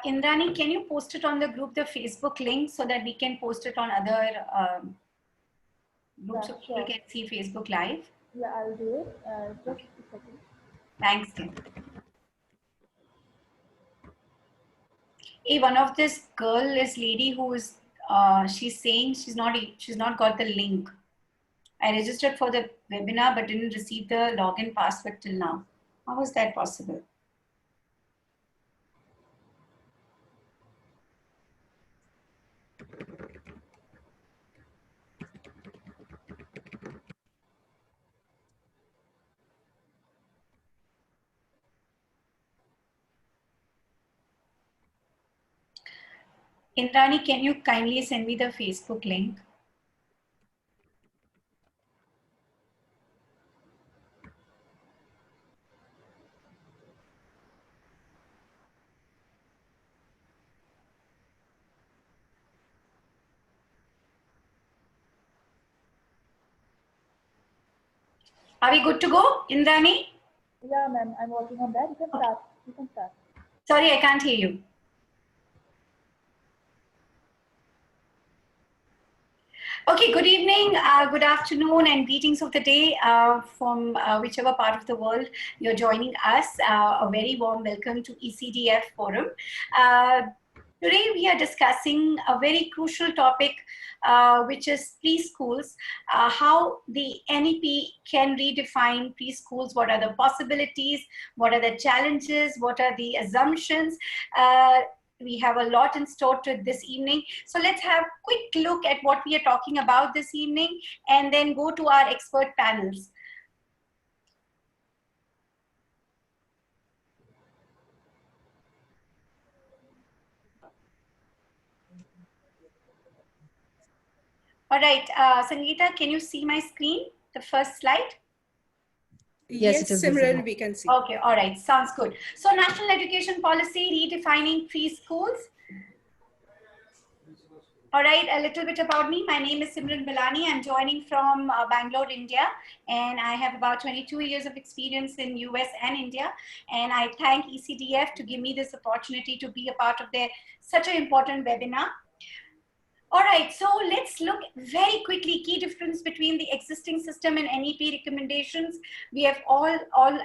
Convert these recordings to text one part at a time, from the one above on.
Indrani, can you post it on the group, the Facebook link, so that we can post it on other groups so people can see Facebook Live? Yeah, I'll do it. Just a second. Thanks, Kim. Hey, one of this girl, this lady who is, she's saying she's not got the link. I registered for the webinar but didn't receive the login password till now. How is that possible? Indrani, can you kindly send me the Facebook link? Are we good to go, Indrani? Yeah, ma'am, I'm working on that. You can start. You can start. Sorry, I can't hear you. Okay, good evening, good afternoon, and greetings of the day from whichever part of the world you're joining us. A very warm welcome to ECDF Forum. Today we are discussing a very crucial topic, which is preschools, how the NEP can redefine preschools, what are the possibilities, what are the challenges, what are the assumptions. We have a lot in store to this evening. So let's have a quick look at what we are talking about this evening and then go to our expert panels. All right, Sangeeta, can you see my screen, the first slide? Yes, Simran, we can see. Okay, all right, sounds good. So National Education Policy redefining preschools. All right, a little bit about me. My name is Simran Bilani. I'm joining from Bangalore, India, and I have about 22 years of experience in US and India. And I thank ECDF to give me this opportunity to be a part of their such an important webinar. All right, so let's look very quickly key difference between the existing system and NEP recommendations. We have all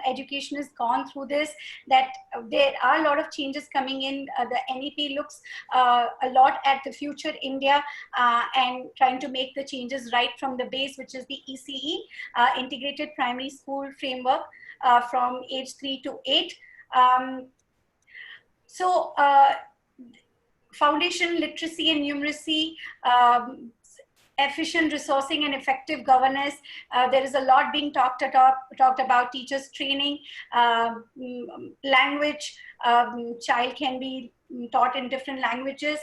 education has gone through this, that there are a lot of changes coming in. The NEP looks a lot at the future India and trying to make the changes right from the base, which is the ECE, Integrated Primary School Framework from age 3 to 8. Foundation literacy and numeracy, efficient resourcing and effective governance. There is a lot being talked about teachers training, language, child can be taught in different languages,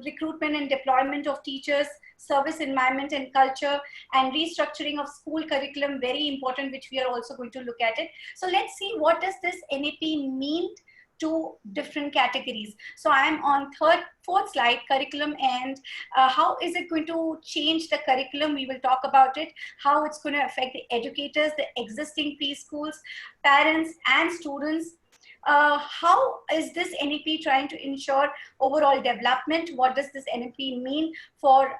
recruitment and deployment of teachers, service environment and culture, and restructuring of school curriculum, very important, which we are also going to look at it. So let's see, what does this NEP mean to different categories. So I'm on fourth slide, curriculum, and how is it going to change the curriculum? We will talk about it, how it's going to affect the educators, the existing preschools, parents and students. How is this NEP trying to ensure overall development? What does this NEP mean for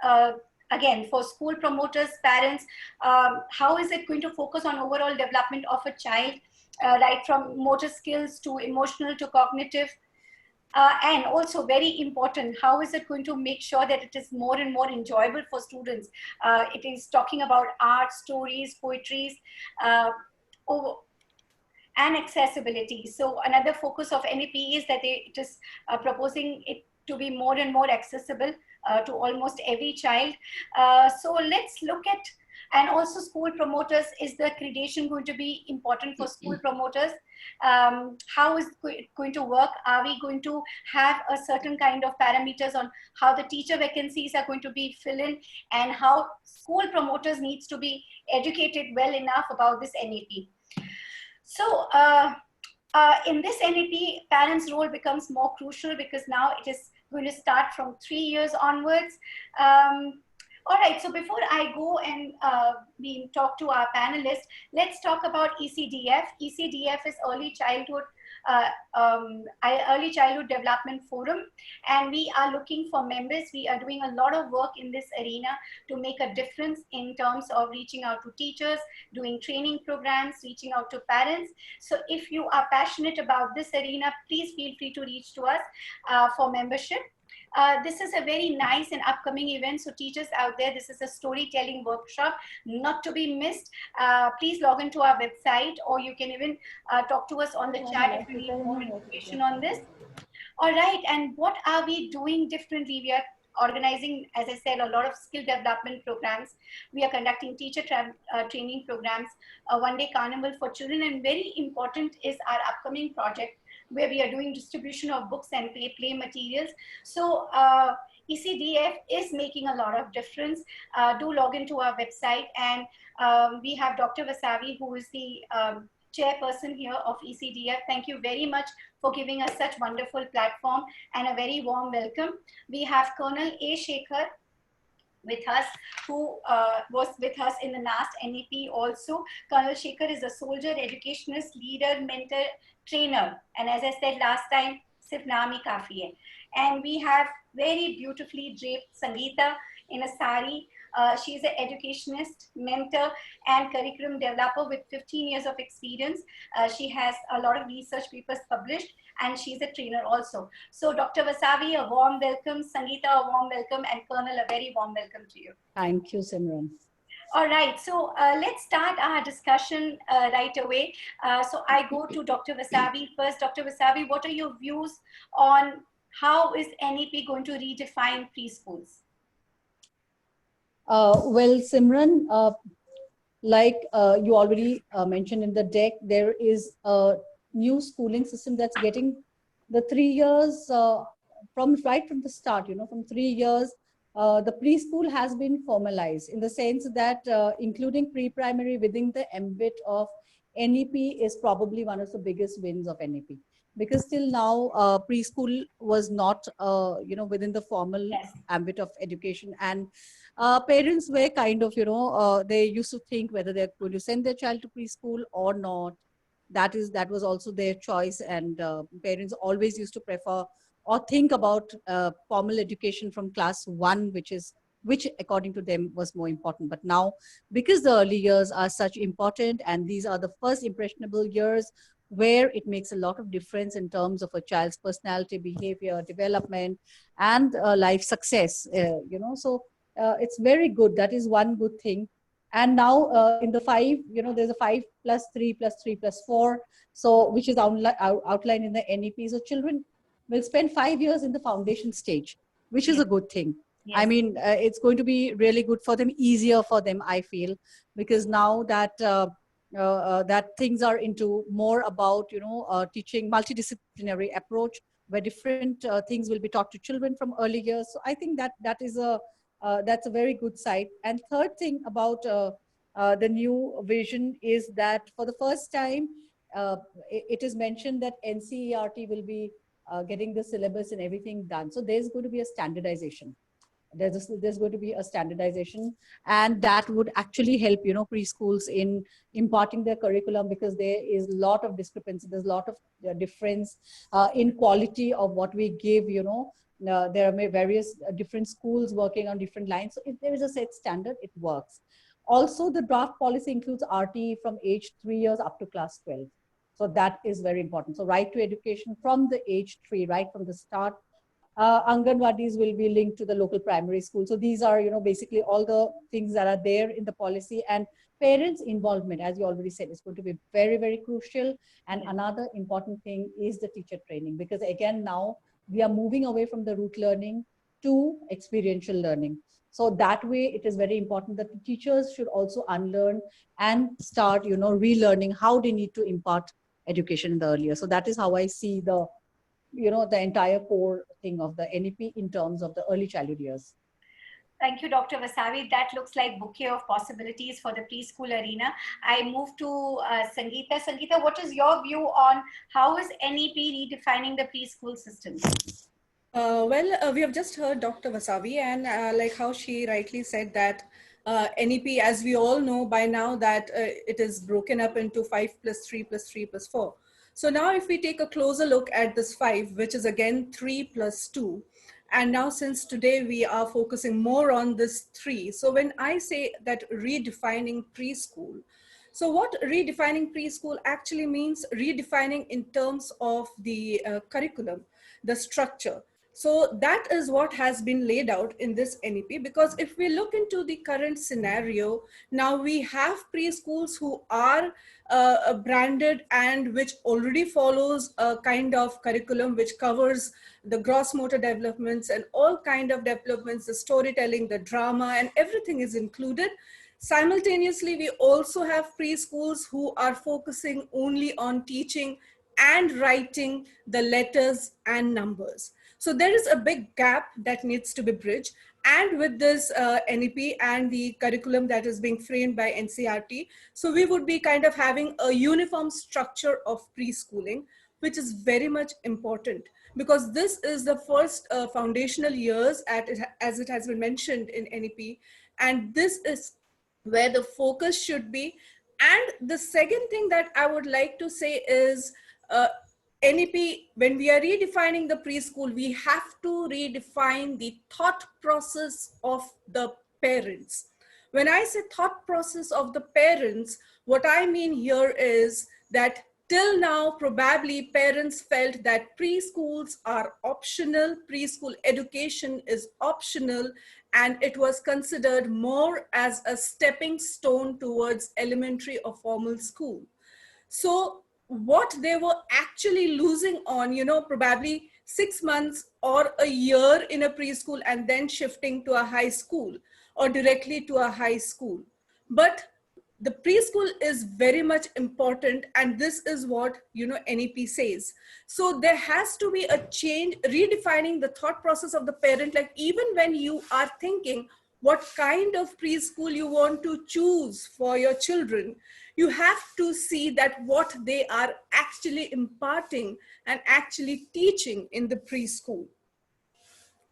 again, for school promoters, parents? How is it going to focus on overall development of a child? Right from motor skills to emotional to cognitive, and also very important, how is it going to make sure that it is more and more enjoyable for students? It is talking about art, stories, poetries, and accessibility. So another focus of NEP is that it is proposing it to be more and more accessible to almost every child. So let's look at, and also school promoters, is the accreditation going to be important for school promoters? How is it going to work? Are we going to have a certain kind of parameters on how the teacher vacancies are going to be filled in, and how school promoters needs to be educated well enough about this NEP? So in this NEP, parents' role becomes more crucial, because now it is going to start from 3 years onwards. All right, so before I go and we talk to our panelists, let's talk about ECDF. ECDF is uh, Early Childhood Development Forum, and we are looking for members. We are doing a lot of work in this arena to make a difference in terms of reaching out to teachers, doing training programs, reaching out to parents. So if you are passionate about this arena, please feel free to reach to us for membership. This is a very nice and upcoming event. So teachers out there, this is a storytelling workshop, not to be missed. Please log into our website, or you can even talk to us on the chat if you need more information on this. All right, and what are we doing differently? We are organizing, as I said, a lot of skill development programs. We are conducting teacher training programs, a one-day carnival for children, and very important is our upcoming project where we are doing distribution of books and play materials. So ECDF is making a lot of difference. Do log into our website, and we have Dr. Vasavi, who is the chairperson here of ECDF. Thank you very much for giving us such wonderful platform and a very warm welcome. We have Colonel A. Shekhar with us, who was with us in the last NEP also. Colonel Shekhar is a soldier, educationist, leader, mentor, trainer. And as I said last time, sirf naam hi kafi hai. And we have very beautifully draped Sangeeta in a sari. She's an educationist, mentor, and curriculum developer with 15 years of experience. She has a lot of research papers published, and she's a trainer also. So Dr. Vasavi, a warm welcome. Sangeeta, a warm welcome. And Colonel, a very warm welcome to you. Thank you, Simran. All right, so let's start our discussion right away. So I go to Dr. Vasavi first. Dr. Vasavi, what are your views on how is NEP going to redefine preschools? Well, Simran, like you already mentioned in the deck, there is a new schooling system that's getting the 3 years right from the start, from 3 years. The preschool has been formalized in the sense that including pre-primary within the ambit of NEP is probably one of the biggest wins of NEP. Because till now, preschool was not, within the formal ambit of education, and parents were kind of, they used to think whether they're going to send their child to preschool or not. That was also their choice, and parents always used to prefer or think about formal education from class 1, which according to them was more important. But now, because the early years are such important, and these are the first impressionable years where it makes a lot of difference in terms of a child's personality, behavior, development, and life success, so it's very good. That is one good thing. And now in the 5, there's a 5 plus 3 plus 3 plus 4, so which is outlined in the NEP. So children will spend 5 years in the foundation stage, which is a good thing. Yes. I mean, it's going to be really good for them, easier for them, I feel, because now that that things are into more about, teaching multidisciplinary approach, where different things will be taught to children from early years. So I think that is that's a very good side. And third thing about the new vision is that for the first time, it is mentioned that NCERT will be getting the syllabus and everything done. So there's going to be a standardization. There's going to be a standardization, and that would actually help, preschools in imparting their curriculum, because there is a lot of discrepancy. There's a lot of difference in quality of what we give, there are various different schools working on different lines. So if there is a set standard, it works. Also, the draft policy includes RTE from age 3 years up to class 12. So that is very important. So right to education from the age 3, right from the start. Anganwadis will be linked to the local primary school. So these are, basically all the things that are there in the policy. And parents' involvement, as you already said, is going to be very, very crucial. And another important thing is the teacher training, because again, now we are moving away from the rote learning to experiential learning. So that way, it is very important that the teachers should also unlearn and start, relearning how they need to impart education in the earlier. So that is how I see the entire core thing of the NEP in terms of the early childhood years. Thank you, Dr. Vasavi. That looks like bouquet of possibilities for the preschool arena. I move to Sangeeta. Sangeeta, what is your view on how is NEP redefining the preschool system? We have just heard Dr. Vasavi, and like how she rightly said that NEP, as we all know by now, that it is broken up into 5 plus 3 plus 3 plus 4. So now if we take a closer look at this 5, which is again 3 plus 2, and now since today we are focusing more on this 3. So when I say that redefining preschool, so what redefining preschool actually means, redefining in terms of the curriculum, the structure. So that is what has been laid out in this NEP, because if we look into the current scenario, now we have preschools who are branded and which already follows a kind of curriculum which covers the gross motor developments and all kind of developments, the storytelling, the drama, and everything is included. Simultaneously, we also have preschools who are focusing only on teaching and writing the letters and numbers. So there is a big gap that needs to be bridged. And with this NEP and the curriculum that is being framed by NCERT, so we would be kind of having a uniform structure of preschooling, which is very much important, because this is the first foundational years as it has been mentioned in NEP. And this is where the focus should be. And the second thing that I would like to say is NEP, when we are redefining the preschool, we have to redefine the thought process of the parents. When I say thought process of the parents, what I mean here is that till now, probably parents felt that preschools are optional, preschool education is optional, and it was considered more as a stepping stone towards elementary or formal school. So what they were actually losing on, probably 6 months or a year in a preschool and then shifting to a high school or directly to a high school. But the preschool is very much important, and this is what NEP says. So there has to be a change, redefining the thought process of the parent. Like, even when you are thinking what kind of preschool you want to choose for your children, you have to see that what they are actually imparting and actually teaching in the preschool.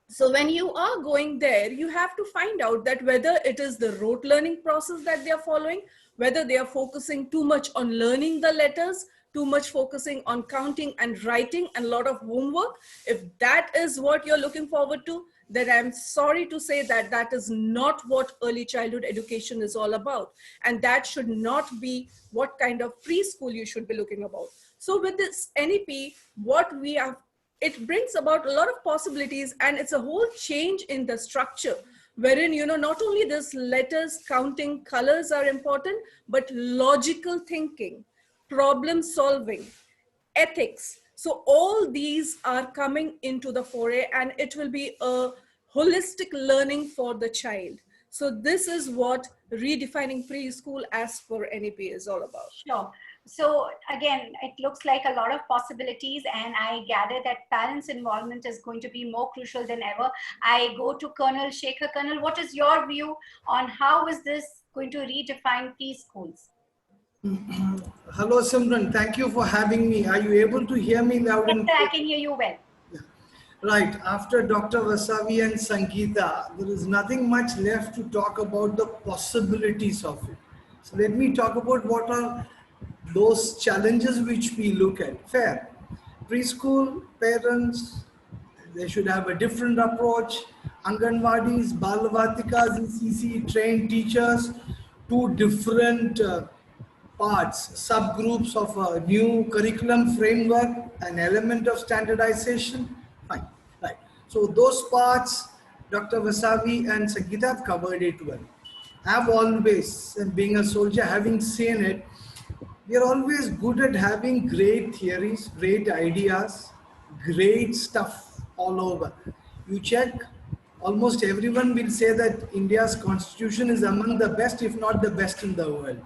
So when you are going there, you have to find out that whether it is the rote learning process that they are following, whether they are focusing too much on learning the letters, too much focusing on counting and writing and a lot of homework. If that is what you're looking forward to, then I'm sorry to say that that is not what early childhood education is all about. And that should not be what kind of preschool you should be looking about. So with this NEP, what we have, it brings about a lot of possibilities, and it's a whole change in the structure, wherein, not only this letters, counting, colors are important, but logical thinking, problem solving, ethics. So all these are coming into the foray, and it will be a holistic learning for the child. So this is what redefining preschool as per NEP is all about. Sure. So again, it looks like a lot of possibilities, and I gather that parents' involvement is going to be more crucial than ever. I go to Colonel Shekhar. Colonel, what is your view on how is this going to redefine preschools? Hello, Simran. Thank you for having me. Are you able to hear me loud and clear? I can hear you well. Yeah. Right. After Dr. Vasavi and Sangeeta, there is nothing much left to talk about the possibilities of it. So let me talk about what are those challenges which we look at. Fair. Preschool parents, they should have a different approach. Anganwadis, Balavatikas, ECC, trained teachers, two different parts, subgroups of a new curriculum framework, an element of standardization. Fine, right. So those parts, Dr. Vasavi and Sangeeta have covered it well. I've always, and being a soldier, having seen it, we are always good at having great theories, great ideas, great stuff all over. You check, almost everyone will say that India's constitution is among the best, if not the best in the world.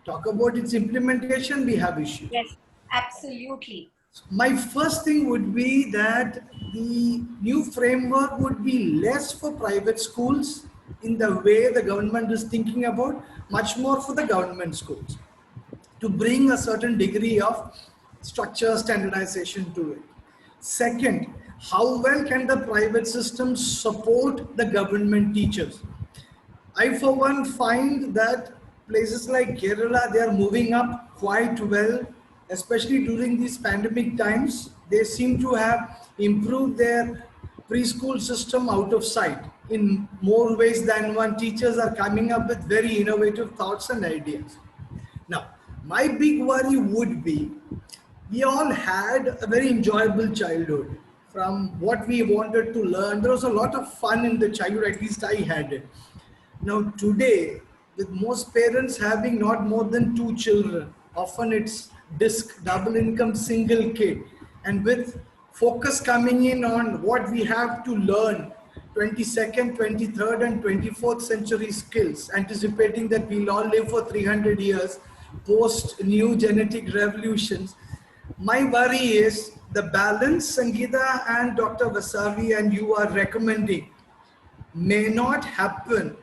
Talk about its implementation, we have issues. Yes, absolutely. My first thing would be that the new framework would be less for private schools in the way the government is thinking about, much more for the government schools, to bring a certain degree of structure, standardization to it. Second, how well can the private system support the government teachers? I, for one, find that places like Kerala, they are moving up quite well, especially during these pandemic times. They seem to have improved their preschool system out of sight in more ways than one. Teachers are coming up with very innovative thoughts and ideas. Now, my big worry would be we all had a very enjoyable childhood. From what we wanted to learn, there was a lot of fun in the childhood, at least I had it. Now, today, with most parents having not more than 2 children, often it's disc, double income, single kid, and with focus coming in on what we have to learn 22nd, 23rd, and 24th century skills, anticipating that we'll all live for 300 years post new genetic revolutions. My worry is the balance Sangeeta and Dr. Vasavi and you are recommending may not happen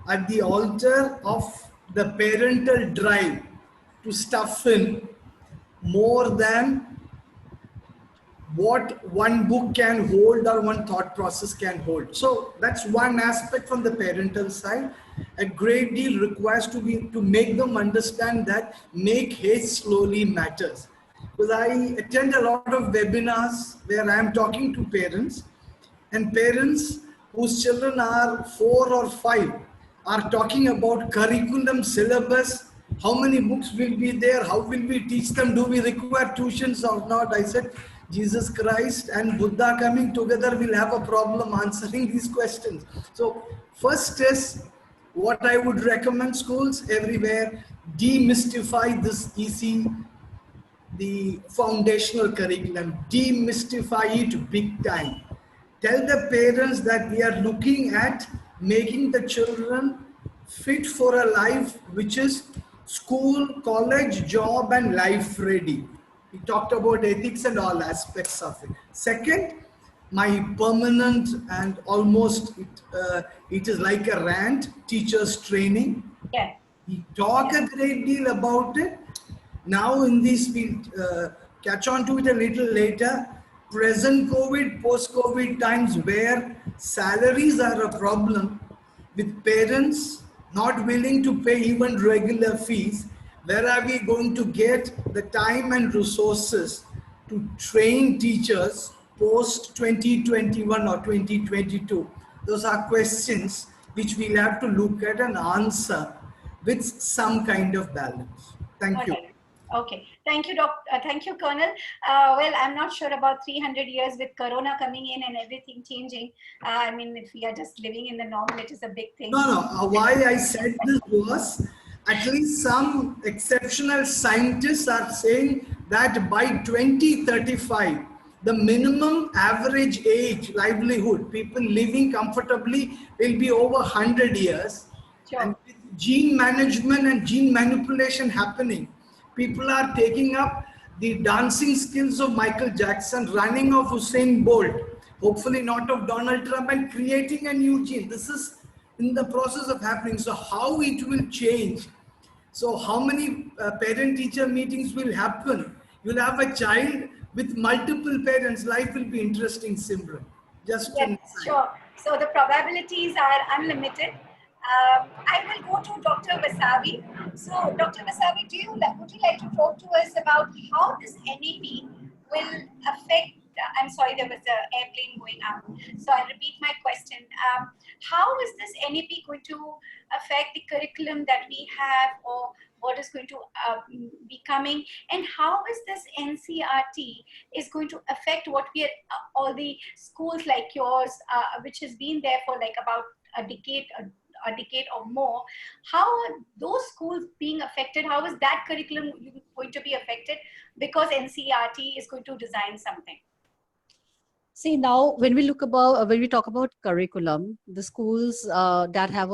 at the altar of the parental drive to stuff in more than what one book can hold or one thought process can hold. So that's one aspect from the parental side. A great deal requires to make them understand that make haste slowly matters. Because I attend a lot of webinars where I am talking to parents, and parents whose children are 4 or 5 are talking about curriculum, syllabus, how many books will be there, how will we teach them, do we require tuitions or not. I said, Jesus Christ and Buddha coming together will have a problem answering these questions. So first is what I would recommend schools everywhere, demystify this EC, the foundational curriculum, demystify it big time. Tell the parents that we are looking at making the children fit for a life which is school, college, job, and life ready. We talked about ethics and all aspects of it. Second, my permanent and almost it is like a rant, teachers training. Yeah. We talk a great deal about it. Now in this, we'll catch on to it a little later. Present COVID, post-COVID times where salaries are a problem with parents not willing to pay even regular fees. Where are we going to get the time and resources to train teachers post 2021 or 2022? Those are questions which we'll have to look at and answer with some kind of balance. Thank you. Okay. Okay, thank you, thank you, Colonel. Well, I'm not sure about 300 years with Corona coming in and everything changing. I mean, if we are just living in the normal, it is a big thing. No. Why I said this was, at least some exceptional scientists are saying that by 2035, the minimum average age, livelihood, people living comfortably will be over 100 years. Sure. And with gene management and gene manipulation happening, people are taking up the dancing skills of Michael Jackson, running of Usain Bolt, hopefully not of Donald Trump, and creating a new gene. This is in the process of happening. So how it will change? So how many parent-teacher meetings will happen? You'll have a child with multiple parents. Life will be interesting, Simran. Just Yes, sure. So the probabilities are unlimited. I will go to Dr. Vasavi. So, Dr. Vasavi, would you like to talk to us about how this NEP will affect? I'm sorry, there was an airplane going up. So I'll repeat my question. How is this NEP going to affect the curriculum that we have, or what is going to be coming? And how is this NCRT is going to affect what we are, all the schools like yours, which has been there for like about a decade or more, how are those schools being affected? How is that curriculum going to be affected because NCERT is going to design something? See, now when we talk about curriculum, the schools that have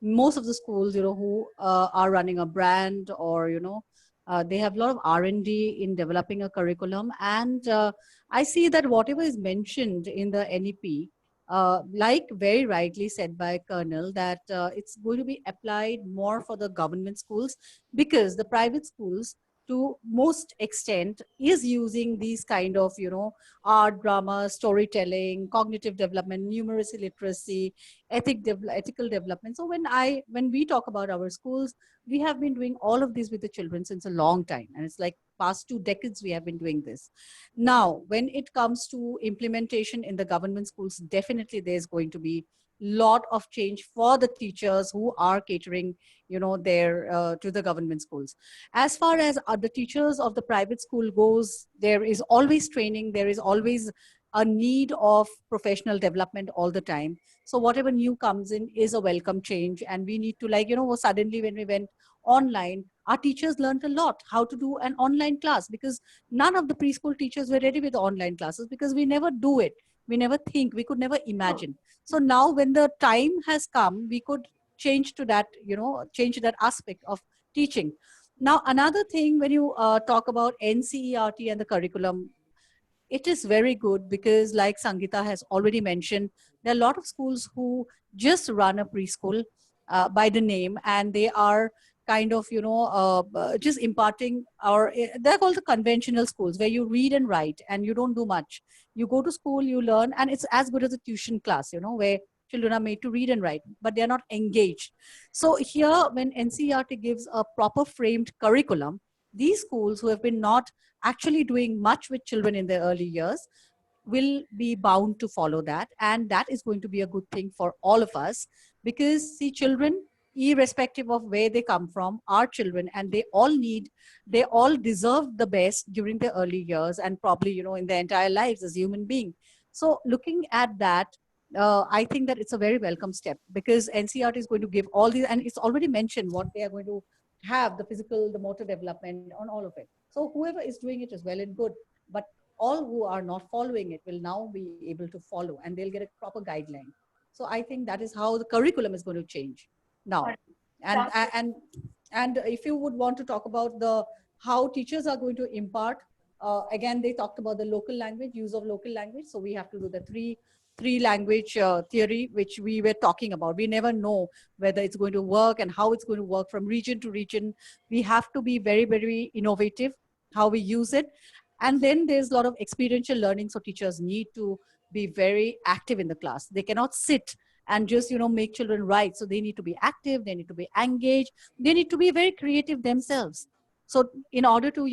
most of the schools, who are running a brand, or, they have a lot of R&D in developing a curriculum. And I see that whatever is mentioned in the NEP, like very rightly said by Colonel, that it's going to be applied more for the government schools, because the private schools to most extent is using these kind of, art, drama, storytelling, cognitive development, numeracy, literacy, ethical development. So when we talk about our schools, we have been doing all of these with the children since a long time. And it's like past 2 decades we have been doing this. Now, when it comes to implementation in the government schools, definitely there's going to be lot of change for the teachers who are catering, their to the government schools. As far as the teachers of the private school goes, there is always training, there is always a need of professional development all the time. So whatever new comes in is a welcome change, and we need to, suddenly when we went online, our teachers learned a lot how to do an online class, because none of the preschool teachers were ready with online classes, because we never do it, we never think, we could never imagine. So now when the time has come, we could change to that, change that aspect of teaching. Now, another thing, when you talk about NCERT and the curriculum, it is very good, because like Sangeeta has already mentioned, there are a lot of schools who just run a preschool by the name, and they are kind of, just imparting, or they're called the conventional schools, where you read and write and you don't do much. You go to school, you learn, and it's as good as a tuition class, where children are made to read and write, but they're not engaged. So here, when NCERT gives a proper framed curriculum, these schools who have been not actually doing much with children in their early years will be bound to follow that. And that is going to be a good thing for all of us, because see, children, irrespective of where they come from, are children, and they all deserve the best during their early years, and probably, in their entire lives as human beings. So looking at that, I think that it's a very welcome step, because NCERT is going to give all these, and it's already mentioned what they are going to have, the physical, the motor development on all of it. So whoever is doing it is well and good, but all who are not following it will now be able to follow, and they'll get a proper guideline. So I think that is how the curriculum is going to change now. And if you would want to talk about the how teachers are going to impart, again, they talked about the local language, use of local language. So we have to do the three language theory, which we were talking about. We never know whether it's going to work and how it's going to work from region to region. We have to be very, very innovative how we use it. And then there's a lot of experiential learning. So teachers need to be very active in the class. They cannot sit and just, make children write. So they need to be active, they need to be engaged, they need to be very creative themselves. So in order to,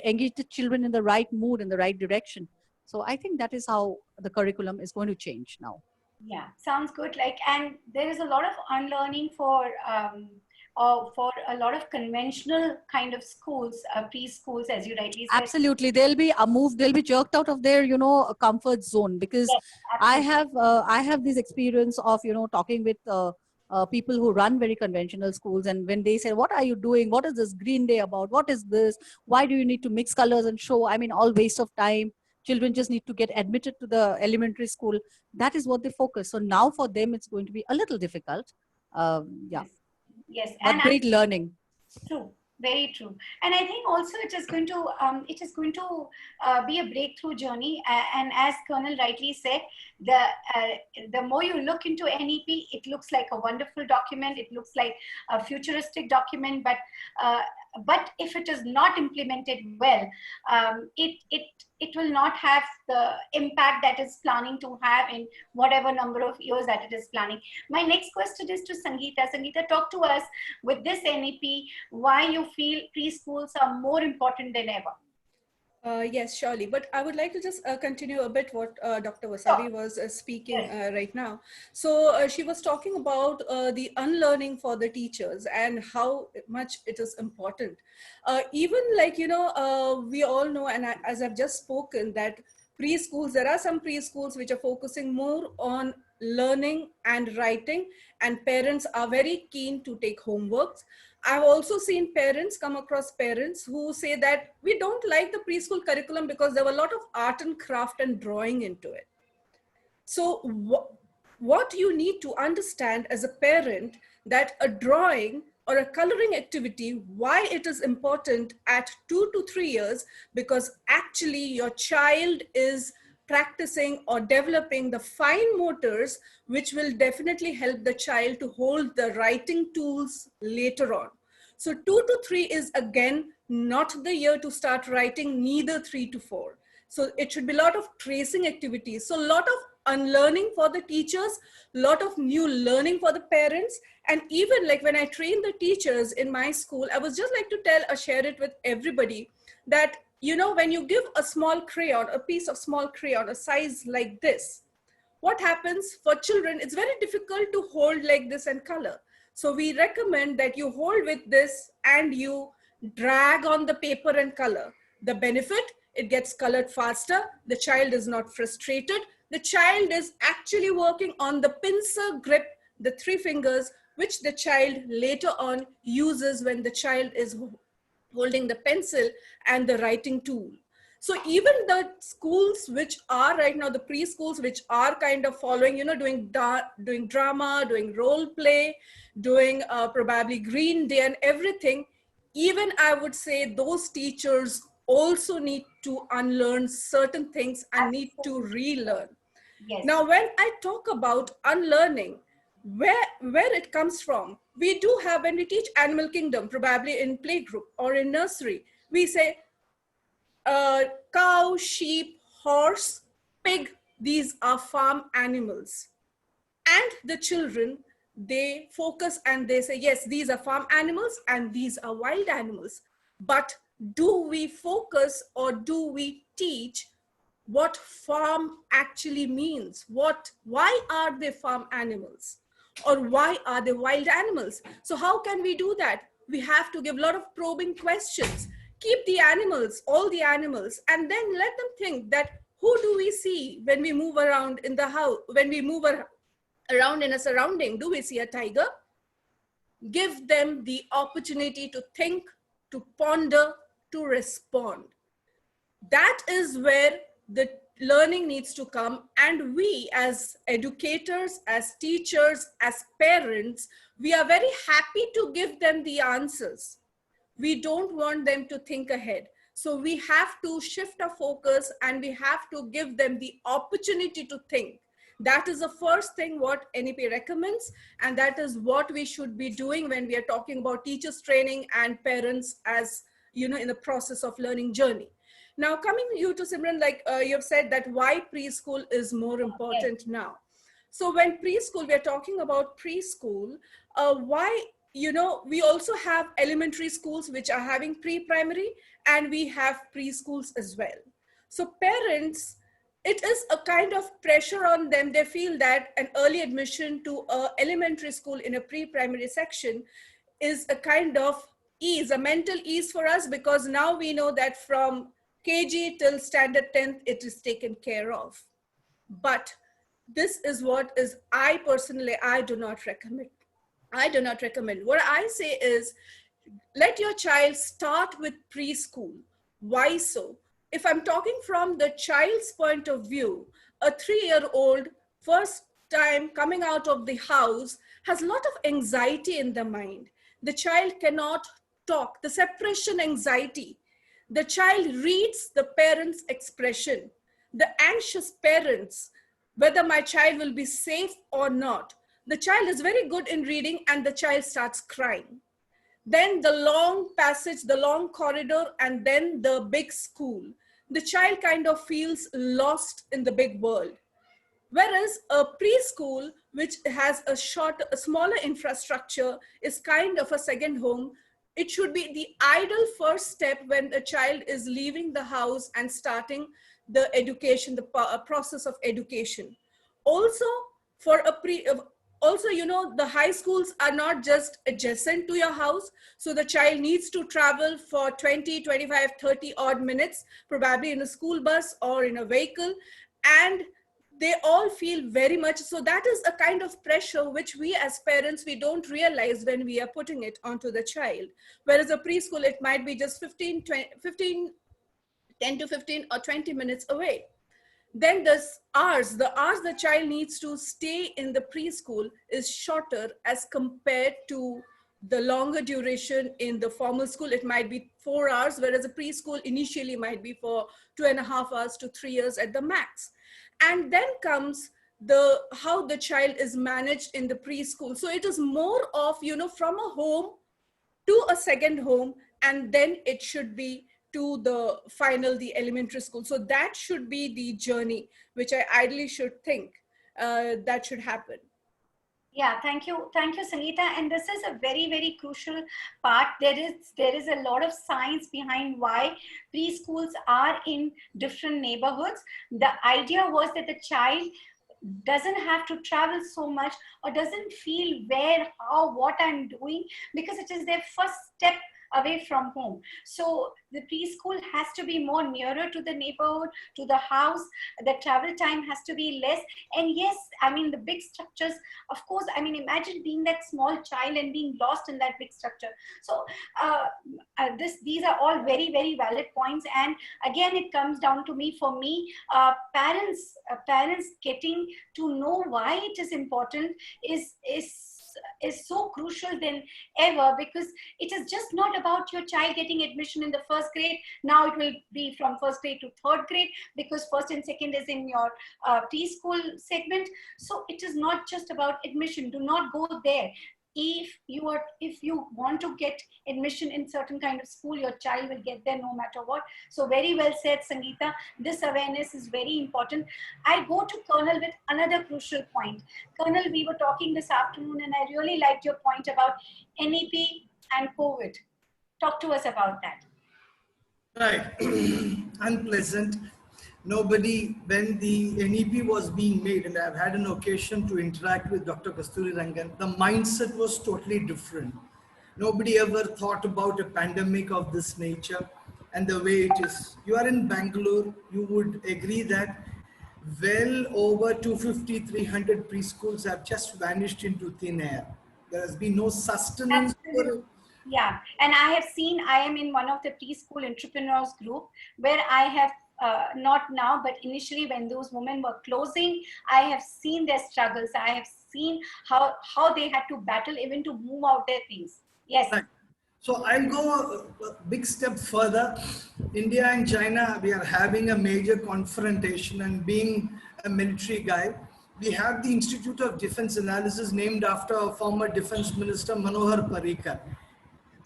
engage the children in the right mood, in the right direction. So I think that is how the curriculum is going to change now. Yeah, sounds good. And there is a lot of unlearning for a lot of conventional kind of schools, preschools, as you rightly said. Absolutely, they'll be moved. They'll be jerked out of their, comfort zone, because yes, I have this experience of, talking with people who run very conventional schools, and when they say, "What are you doing? What is this Green Day about? What is this? Why do you need to mix colors and show? I mean, all waste of time. Children just need to get admitted to the elementary school." That is what they focus. So now for them, it's going to be a little difficult. Yeah. Yes. But great learning. True. Very true. And I think also it is going to be a breakthrough journey. And as Colonel rightly said, the more you look into NEP, it looks like a wonderful document. It looks like a futuristic document. But if it is not implemented well, it will not have the impact that it's planning to have in whatever number of years that it is planning. My next question is to Sangeeta. Sangeeta, talk to us with this NEP, why you feel preschools are more important than ever. Yes, surely. But I would like to just continue a bit what Dr. Vasavi was speaking right now. So she was talking about the unlearning for the teachers and how much it is important. Even we all know, and as I've just spoken, that preschools, there are some preschools which are focusing more on learning and writing, and parents are very keen to take homeworks. I've also seen come across parents who say that we don't like the preschool curriculum because there were a lot of art and craft and drawing into it. So what you need to understand as a parent, that a drawing or a coloring activity, why it is important at 2 to 3 years, because actually your child is practicing or developing the fine motors, which will definitely help the child to hold the writing tools later on. So 2 to 3 is again not the year to start writing neither 3 to 4. So it should be a lot of tracing activities. So a lot of unlearning for the teachers, a lot of new learning for the parents. And even like when I train the teachers in my school, I was just like to tell or share it with everybody that, you know, when you give a small crayon, a piece of small crayon, a size like this, what happens for children, it's very difficult to hold like this and color. So we recommend that you hold with this and you drag on the paper and color. The benefit, it gets colored faster. The child is not frustrated. The child is actually working on the pincer grip, the 3 fingers, which the child later on uses when the child is holding the pencil and the writing tool. So even the schools which are right now, the preschools which are kind of following, you know, doing drama, doing role play, doing probably Green Day and everything, even I would say those teachers also need to unlearn certain things and need to relearn. Yes. Now, when I talk about unlearning, where it comes from, we do have, when we teach Animal Kingdom, probably in playgroup or in nursery, we say, cow, sheep, horse, pig, these are farm animals. And the children, they focus and they say, yes, these are farm animals and these are wild animals. But do we focus or do we teach what farm actually means? Why are they farm animals? Or why are they wild animals? So how can we do that? We have to give a lot of probing questions. Keep the animals, all the animals, and then let them think that who do we see when we move around in the house, when we move around in a surrounding? Do we see a tiger? Give them the opportunity to think, to ponder, to respond. That is where the learning needs to come. And we as educators, as teachers, as parents, we are very happy to give them the answers. We don't want them to think ahead. So we have to shift our focus and we have to give them the opportunity to think. That is the first thing what NEP recommends, and that is what we should be doing when we are talking about teachers training and parents as, you know, in the process of learning journey. Now coming you to Simran, like you have said that why preschool is more important now. So when preschool, we are talking about preschool, why, you know, we also have elementary schools which are having pre-primary and we have preschools as well. So parents, it is a kind of pressure on them. They feel that an early admission to an elementary school in a pre-primary section is a kind of ease, a mental ease for us, because now we know that from KG till standard 10th, it is taken care of. But this is what is, I personally, I do not recommend. I do not recommend. What I say is, let your child start with preschool. Why so? If I'm talking from the child's point of view, a 3-year-old first time coming out of the house has a lot of anxiety in the mind. The child cannot talk, the separation anxiety. The child reads the parent's expression, the anxious parents, whether my child will be safe or not. The child is very good in reading and the child starts crying. Then the long passage, the long corridor, and then the big school. The child kind of feels lost in the big world. Whereas a preschool, which has a smaller infrastructure, is kind of a second home. It should be the ideal first step when a child is leaving the house and starting the education, the process of education. Also, for also, you know, the high schools are not just adjacent to your house. So the child needs to travel for 20, 25, 30 odd minutes, probably in a school bus or in a vehicle. And they all feel very much, so that is a kind of pressure which we as parents, we don't realize when we are putting it onto the child. Whereas a preschool, it might be just 10 to 15 or 20 minutes away. Then the hours the child needs to stay in the preschool is shorter as compared to the longer duration in the formal school. It might be 4 hours, whereas a preschool initially might be for 2.5 hours to 3 years at the max. And then comes how the child is managed in the preschool. So it is more of, you know, from a home to a second home and then it should be to the final, the elementary school. So that should be the journey, which I ideally should think that should happen. Yeah, thank you, Sangeeta. And this is a very, very crucial part. There is a lot of science behind why preschools are in different neighborhoods. The idea was that the child doesn't have to travel so much, or doesn't feel where, how, what I'm doing, because it is their first step away from home. So the preschool has to be more nearer to the neighborhood, to the house. The travel time has to be less. And yes, I mean, the big structures, of course, I mean, imagine being that small child and being lost in that big structure. So these are all very, very valid points. And again, it comes down to me, for me, parents getting to know why it is important is so crucial than ever, because it is just not about your child getting admission in the first grade. Now it will be from first grade to third grade, because first and second is in your preschool segment. So it is not just about admission. Do not go there. If you want to get admission in certain kind of school, your child will get there no matter what. So very well said, Sangeeta. This awareness is very important. I go to Colonel with another crucial point. Colonel, we were talking this afternoon, and I really liked your point about NEP and COVID. Talk to us about that. Right. Unpleasant. Nobody, when the NEP was being made, and I've had an occasion to interact with Dr. Kasturi Rangan, the mindset was totally different. Nobody ever thought about a pandemic of this nature and the way it is. You are in Bangalore, you would agree that well over 250, 300 preschools have just vanished into thin air. There has been no sustenance. Yeah, and I am in one of the preschool entrepreneurs group, where I have not now, but initially when those women were closing, I have seen their struggles. I have seen how they had to battle even to move out their things. Yes. Right. So I'll go a big step further. India and China, we are having a major confrontation, and being a military guy, we have the Institute of Defense Analysis named after our former Defense Minister Manohar Parrikar.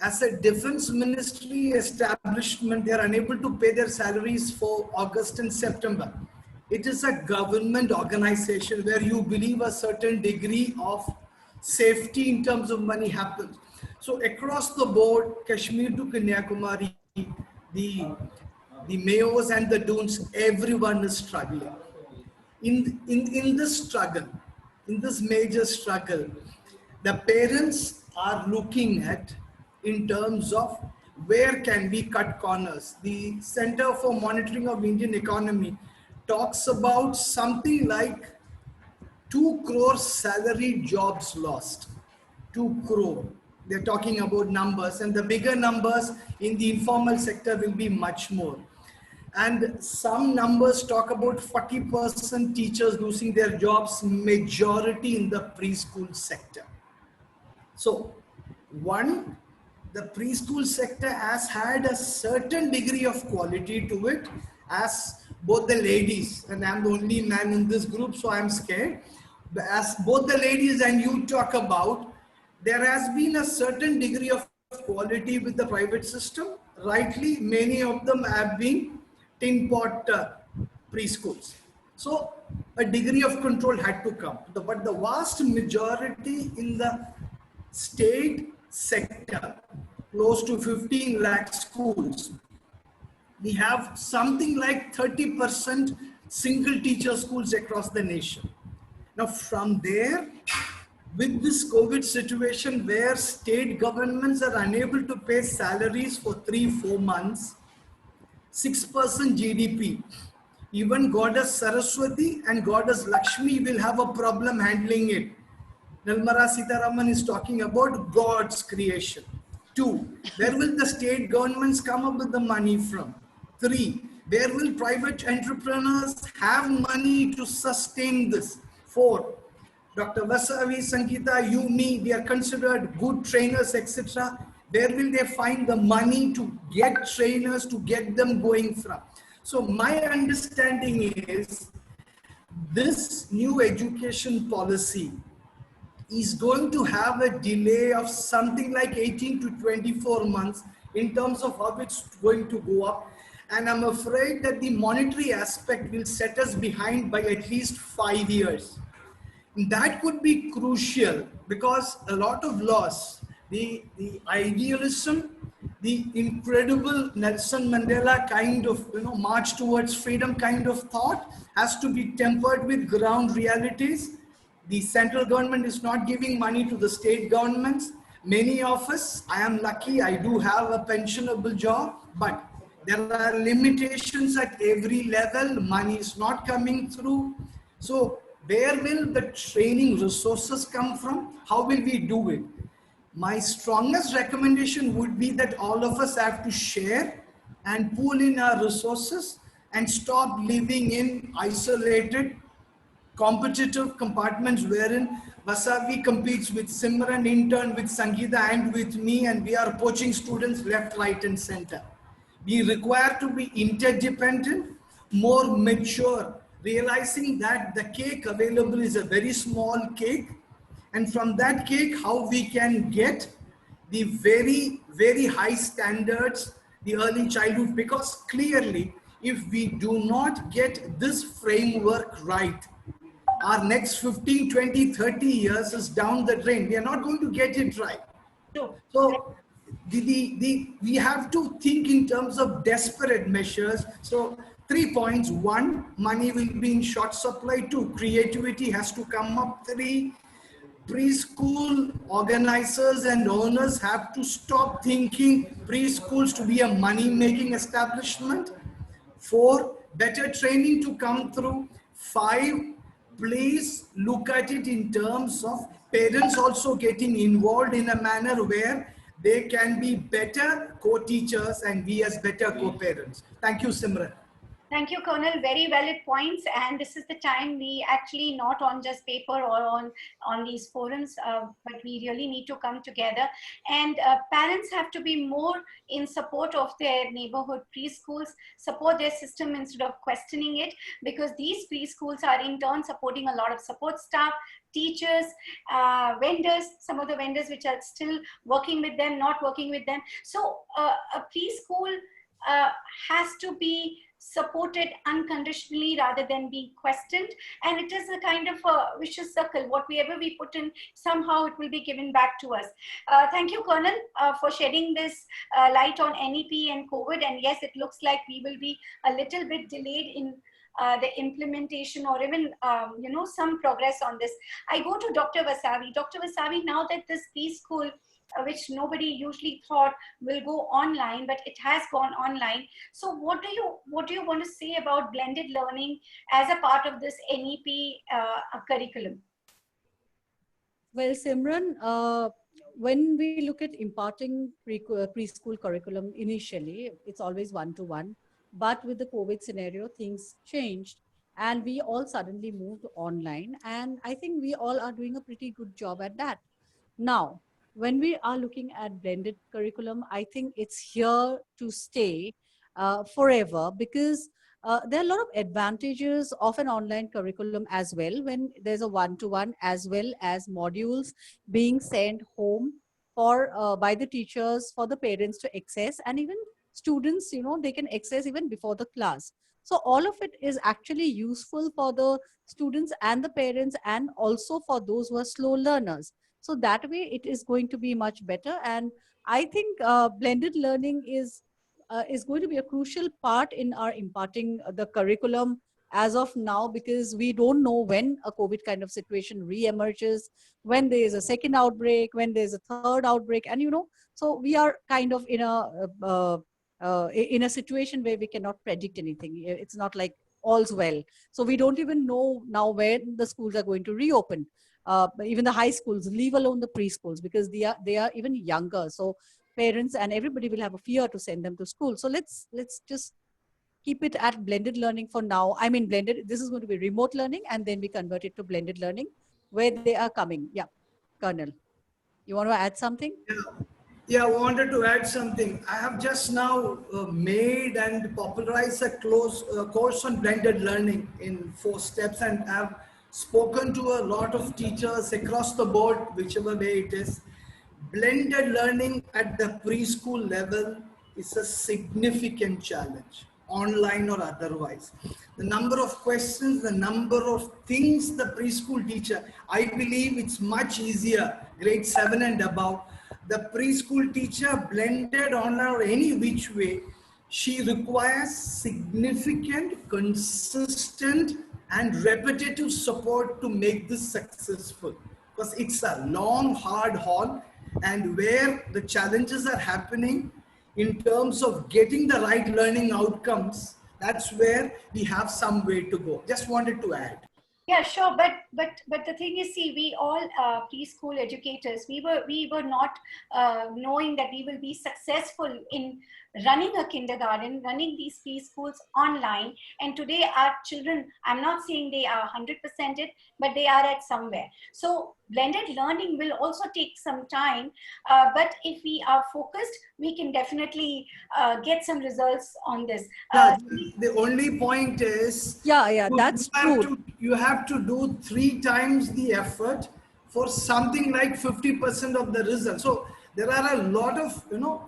As a defense ministry establishment, they are unable to pay their salaries for August and September. It is a government organization where you believe a certain degree of safety in terms of money happens. So across the board, Kashmir to Kanyakumari, the mayors and the dunes, everyone is struggling. In this struggle, in this major struggle, the parents are looking at in terms of where can we cut corners. The Center for Monitoring of Indian Economy talks about something like 2 crore salary jobs lost. 2 crore. They're talking about numbers, and the bigger numbers in the informal sector will be much more. And some numbers talk about 40% teachers losing their jobs, majority in the preschool sector. So, one, the preschool sector has had a certain degree of quality to it, as both the ladies, and I'm the only man in this group, so I'm scared, but as both the ladies and you talk about, there has been a certain degree of quality with the private system. Rightly, many of them have been tin pot preschools. So a degree of control had to come. But the vast majority in the state sector, close to 15 lakh schools, we have something like 30% single teacher schools across the nation. Now from there, with this COVID situation where state governments are unable to pay salaries for 3-4 months, 6% GDP, even Goddess Saraswati and Goddess Lakshmi will have a problem handling it. Nirmala Sitharaman is talking about God's creation. 2, where will the state governments come up with the money from? 3, where will private entrepreneurs have money to sustain this? 4, Dr. Vasavi, Sangeeta, you, me, we are considered good trainers, etc. Where will they find the money to get trainers, to get them going from? So my understanding is this new education policy is going to have a delay of something like 18 to 24 months in terms of how it's going to go up. And I'm afraid that the monetary aspect will set us behind by at least 5 years. That could be crucial because a lot of loss, the idealism, the incredible Nelson Mandela kind of, march towards freedom kind of thought has to be tempered with ground realities. The central government is not giving money to the state governments. Many of us, I am lucky, I do have a pensionable job, but there are limitations at every level. Money is not coming through. So where will the training resources come from? How will we do it? My strongest recommendation would be that all of us have to share and pool in our resources and stop living in isolated competitive compartments wherein Vasavi competes with Simran, in turn with Sangeeta and with me, and we are poaching students left, right and center. We require to be interdependent, more mature, realizing that the cake available is a very small cake, and from that cake how we can get the very, very high standards, the early childhood, because clearly if we do not get this framework right, our next 15, 20, 30 years is down the drain. We are not going to get it right. So we have to think in terms of desperate measures. So 3 points. 1, money will be in short supply. 2, creativity has to come up. 3, preschool organizers and owners have to stop thinking preschools to be a money-making establishment. 4, better training to come through. 5, please look at it in terms of parents also getting involved in a manner where they can be better co-teachers and we as better co-parents. Thank you, Simran. Thank you, Colonel. Very valid points. And this is the time we actually not on just paper or on these forums, but we really need to come together. And parents have to be more in support of their neighborhood preschools, support their system instead of questioning it, because these preschools are in turn supporting a lot of support staff, teachers, vendors, some of the vendors which are still working with them, not working with them. So a preschool has to be supported unconditionally rather than being questioned, and it is a kind of a vicious circle. Whatever we put in, somehow it will be given back to us. Thank you, Colonel, for shedding this light on NEP and COVID. And yes, it looks like we will be a little bit delayed in the implementation or even some progress on this. I go to Dr. Vasavi. Dr. Vasavi, now that this preschool which nobody usually thought will go online, but it has gone online. So what do you want to say about blended learning as a part of this NEP curriculum? Well, Simran, when we look at imparting preschool curriculum, initially, it's always one-to-one. But with the COVID scenario, things changed and we all suddenly moved online. And I think we all are doing a pretty good job at that. Now, when we are looking at blended curriculum, I think it's here to stay forever, because there are a lot of advantages of an online curriculum as well, when there's a one-to-one, as well as modules being sent home for by the teachers for the parents to access, and even students, they can access even before the class. So all of it is actually useful for the students and the parents, and also for those who are slow learners. So that way it is going to be much better. And I think blended learning is going to be a crucial part in our imparting the curriculum as of now, because we don't know when a COVID kind of situation re-emerges, when there is a second outbreak, when there's a third outbreak. And, so we are kind of in a situation where we cannot predict anything. It's not like all's well. So we don't even know now when the schools are going to reopen. Even the high schools, leave alone the preschools, because they are even younger. So parents and everybody will have a fear to send them to school. So let's just keep it at blended learning for now. I mean, blended, this is going to be remote learning, and then we convert it to blended learning where they are coming. Yeah, Colonel, you want to add something? Yeah, I wanted to add something. I have just now made and popularized a course on blended learning in 4 steps, and have spoken to a lot of teachers across the board, whichever way it is. blended learning at the preschool level is a significant challenge, online or otherwise. The number of questions, the number of things the preschool teacher, I believe it's much easier, grade 7 and above. The preschool teacher, blended online or any which way, she requires significant, consistent, and repetitive support to make this successful, because it's a long, hard haul, and where the challenges are happening in terms of getting the right learning outcomes, that's where we have some way to go. Just wanted to add. Yeah, sure, but the thing is, see, we all preschool educators, we were not knowing that we will be successful in running a kindergarten, running these preschools online. And today our children, I'm not saying they are 100% it, but they are at somewhere. So blended learning will also take some time, but if we are focused, we can definitely get some results on this. The only point is, that's true. You have to do 3 times the effort for something like 50% of the result. So there are a lot of,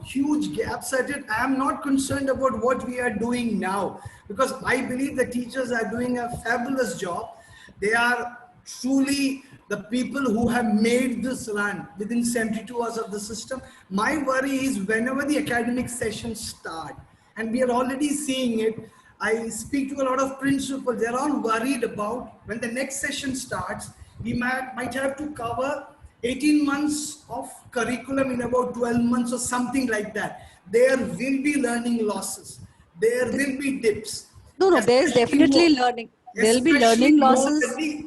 huge gaps at it. I am not concerned about what we are doing now, because I believe the teachers are doing a fabulous job. They are truly the people who have made this run within 72 hours of the system. My worry is whenever the academic sessions start, and we are already seeing it, I speak to a lot of principals, they're all worried about when the next session starts, we might have to cover 18 months of curriculum in about 12 months or something like that. There will be learning losses. There will be dips. No, there's definitely learning. There'll be learning losses.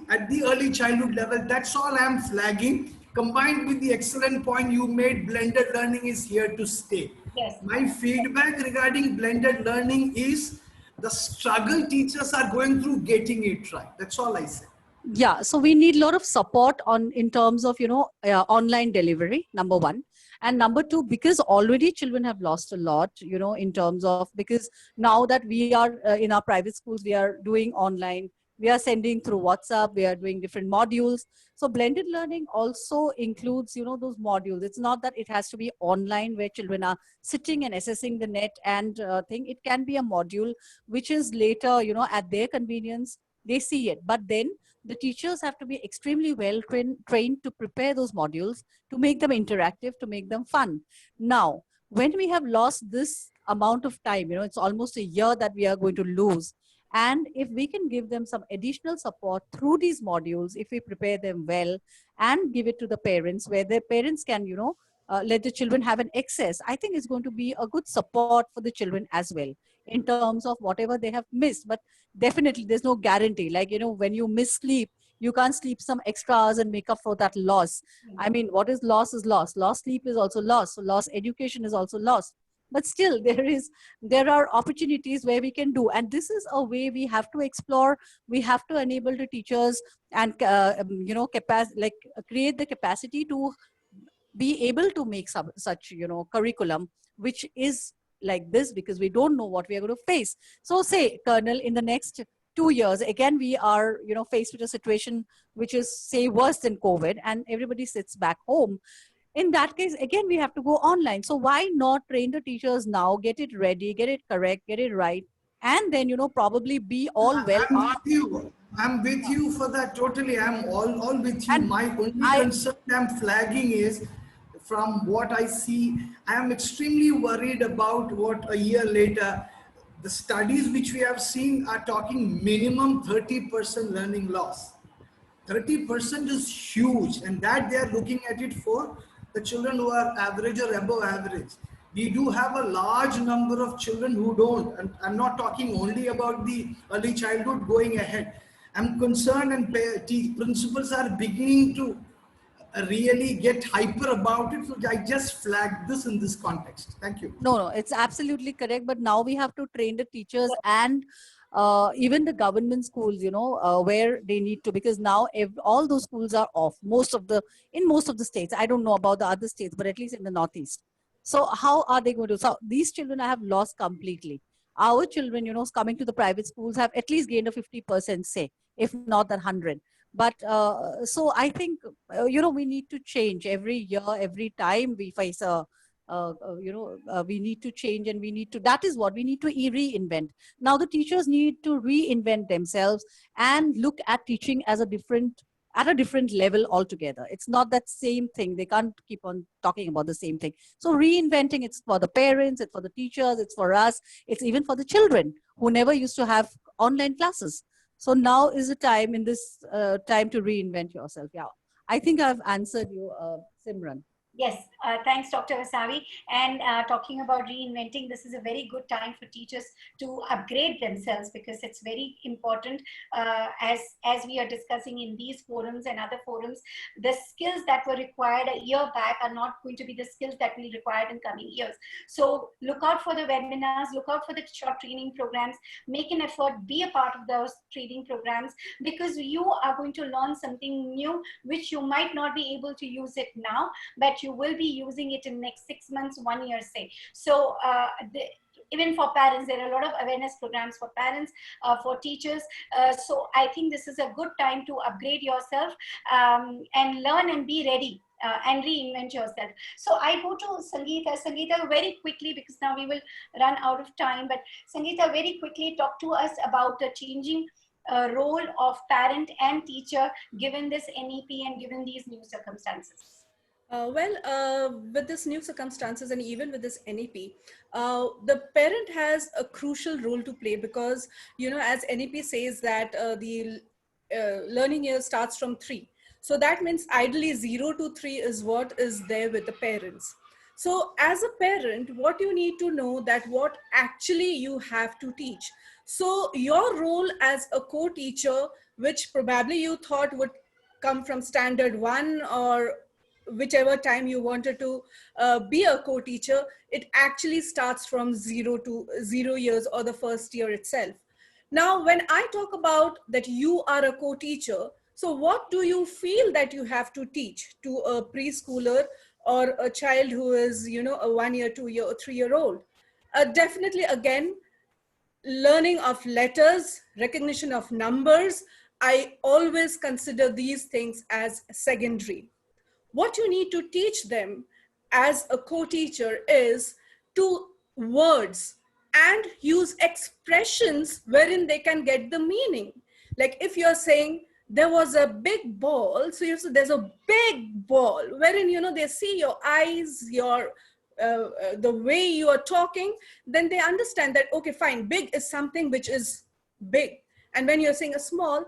At the early childhood level, that's all I'm flagging. Combined with the excellent point you made, blended learning is here to stay. Yes. My feedback regarding blended learning is the struggle teachers are going through getting it right. That's all I say. Yeah, so we need a lot of support in terms of online delivery, number one. And number two, because already children have lost a lot, in terms of, because now that we are in our private schools, we are doing online, we are sending through WhatsApp, we are doing different modules. So blended learning also includes, those modules. It's not that it has to be online where children are sitting and assessing the net and thing. It can be a module which is later, at their convenience, they see it. But then the teachers have to be extremely well trained to prepare those modules, to make them interactive, to make them fun. Now, when we have lost this amount of time, it's almost a year that we are going to lose. And if we can give them some additional support through these modules, if we prepare them well and give it to the parents, where their parents can, let the children have an access, I think it's going to be a good support for the children as well, in terms of whatever they have missed. But definitely there's no guarantee. Like, when you miss sleep, you can't sleep some extra hours and make up for that loss. I mean, what is loss is loss. Lost sleep is also loss. So lost education is also lost. But still, there are opportunities where we can do. And this is a way we have to explore. We have to enable the teachers and, create the capacity to be able to make such, curriculum, which is like this, because we don't know what we are going to face. So say, Colonel, in the next 2 years, again, we are, faced with a situation which is, say, worse than COVID, and everybody sits back home. In that case, again, we have to go online. So why not train the teachers now, get it ready, get it correct, get it right, and then, probably be all well. I'm with you for that. Totally. I'm all with you. And my only concern I'm flagging is, from what I see, I am extremely worried about what a year later, the studies which we have seen are talking minimum 30% learning loss. 30% is huge, and that they are looking at it for the children who are average or above average. We do have a large number of children who don't, and I'm not talking only about the early childhood going ahead. I'm concerned, and principals are beginning to really get hyper about it. So I just flagged this in this context. Thank you. No, it's absolutely correct. But now we have to train the teachers and even the government schools, where they need to, because now all those schools are off. In most of the states. I don't know about the other states, but at least in the Northeast. So how are they going to? So these children I have lost completely. Our children, coming to the private schools have at least gained a 50% say, if not that 100. But so I think, we need to change every year, every time we face we need to change, and we need to, that is what we need to reinvent. Now the teachers need to reinvent themselves and look at teaching as at a different level altogether. It's not that same thing. They can't keep on talking about the same thing. So reinventing, it's for the parents, it's for the teachers, it's for us, it's even for the children who never used to have online classes. So now is the time, in this time, to reinvent yourself. Yeah, I think I've answered you, Simran. Yes, thanks, Dr. Vasavi. And talking about reinventing, this is a very good time for teachers to upgrade themselves, because it's very important, as we are discussing in these forums and other forums. The skills that were required a year back are not going to be the skills that will be required in coming years. So look out for the webinars, look out for the short training programs, make an effort, be a part of those training programs, because you are going to learn something new, which you might not be able to use it now, but you will be using it in next 6 months, 1 year, say. So even for parents, there are a lot of awareness programs for parents, for teachers. So I think this is a good time to upgrade yourself, and learn and be ready. And reinvent yourself. So I go to Sangeeta. Sangeeta, very quickly, because now we will run out of time, but Sangeeta, very quickly talk to us about the changing role of parent and teacher given this NEP and given these new circumstances. With this new circumstances and even with this NEP, the parent has a crucial role to play, because, as NEP says that the learning year starts from 3. So that means ideally 0 to 3 is what is there with the parents. So as a parent, what you need to know that what actually you have to teach. So your role as a co-teacher, which probably you thought would come from standard 1 or whichever time you wanted to be a co-teacher, it actually starts from 0 to 0 years or the first year itself. Now, when I talk about that you are a co-teacher, so what do you feel that you have to teach to a preschooler or a child who is, a 1 year, 2 year, or 3-year-old? Definitely, again, learning of letters, recognition of numbers, I always consider these things as secondary. What you need to teach them as a co-teacher is to words and use expressions wherein they can get the meaning. Like if you're saying there was a big ball, so you say there's a big ball, wherein, they see your eyes, your the way you are talking, then they understand that, okay, fine, big is something which is big. And when you're saying a small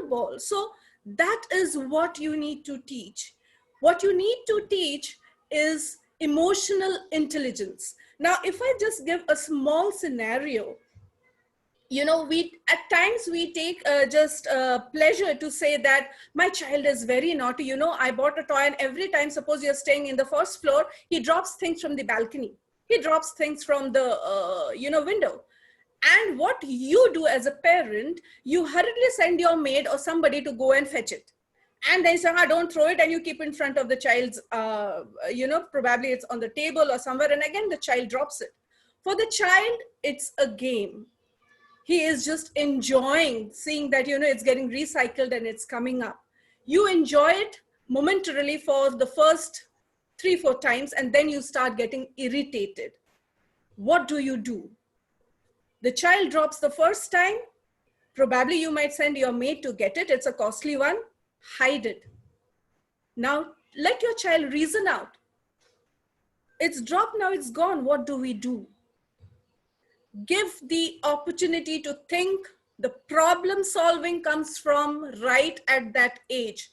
ball, so that is what you need to teach. What you need to teach is emotional intelligence. Now, if I just give a small scenario, we at times we take just pleasure to say that my child is very naughty. I bought a toy, and every time, suppose you're staying in the first floor, he drops things from the balcony. He drops things from the window. And what you do as a parent, you hurriedly send your maid or somebody to go and fetch it. And then say, don't throw it, and you keep in front of the child's, probably it's on the table or somewhere, and again, the child drops it. For the child, it's a game. He is just enjoying seeing that, it's getting recycled and it's coming up. You enjoy it momentarily for the first 3-4 times, and then you start getting irritated. What do? The child drops the first time, probably you might send your maid to get it. It's a costly one. Hide it. Now, let your child reason out. It's dropped, now it's gone. What do? Give the opportunity to think. The problem solving comes from right at that age.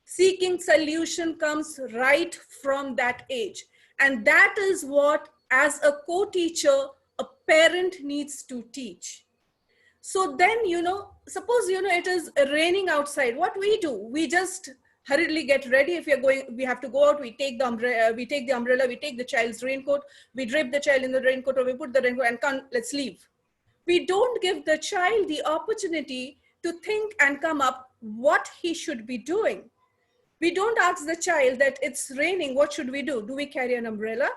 Seeking solution comes right from that age. And that is what, as a co-teacher, a parent needs to teach. So then, suppose, it is raining outside. What we do? We just hurriedly get ready. If you're going, we have to go out. We take the umbrella. We take the child's raincoat. We drape the child in the raincoat, or we put the raincoat and come, let's leave. We don't give the child the opportunity to think and come up what he should be doing. We don't ask the child that it's raining. What should we do? Do we carry an umbrella?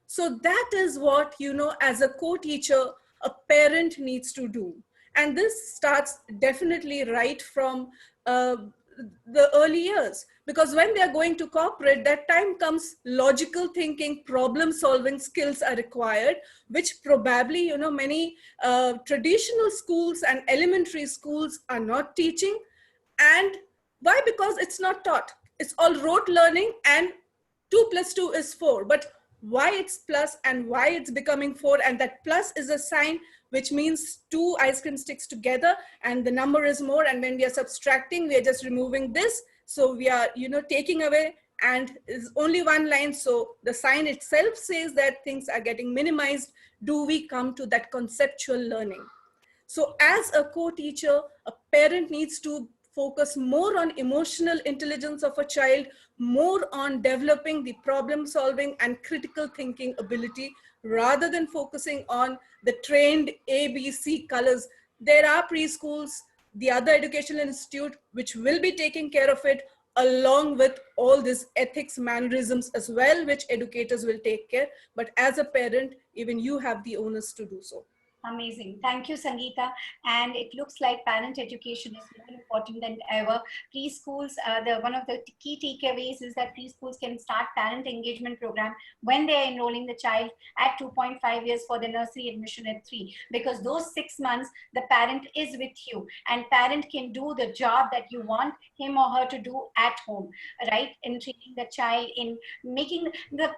So that is what, as a co-teacher, a parent needs to do. And this starts definitely right from the early years, because when they are going to corporate, that time comes logical thinking, problem solving skills are required, which probably, many traditional schools and elementary schools are not teaching. And why? Because it's not taught. It's all rote learning, and 2 + 2 is 4. But why it's plus and why it's becoming 4, and that plus is a sign which means 2 ice cream sticks together and the number is more, and when we are subtracting, we are just removing this. So we are, taking away, and is only one line. So the sign itself says that things are getting minimized. Do we come to that conceptual learning? So as a co-teacher, a parent needs to focus more on emotional intelligence of a child, more on developing the problem solving and critical thinking ability, rather than focusing on the trained ABC colors. There are preschools, the other educational institute, which will be taking care of it, along with all these ethics mannerisms as well, which educators will take care. But as a parent, even you have the onus to do so. Amazing. Thank you, Sangeeta. And it looks like parent education is more important than ever. Preschools, one of the key takeaways is that preschools can start parent engagement program when they are enrolling the child at 2.5 years for the nursery admission at 3. Because those 6 months, the parent is with you, and parent can do the job that you want him or her to do at home, right? In treating the child, in making the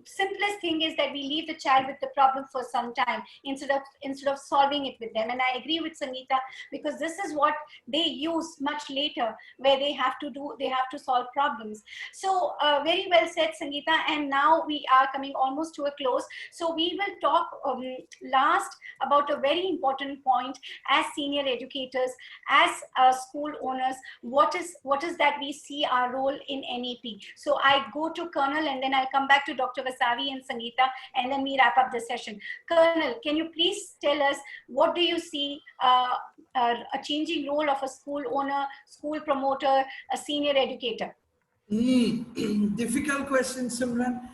simplest thing is that we leave the child with the problem for some time instead of solving it with them. And I agree with Sangeeta, because this is what they use much later, where they have to solve problems. So very well said, Sangeeta. And now we are coming almost to a close. So we will talk last about a very important point as senior educators, as school owners. What is that we see our role in NEP? So I go to Colonel, and then I'll come back to Dr. Vasavi and Sangeeta, and then we wrap up the session. Colonel, can you please tell us, what do you see a changing role of a school owner, school promoter, a senior educator? Difficult question, Simran.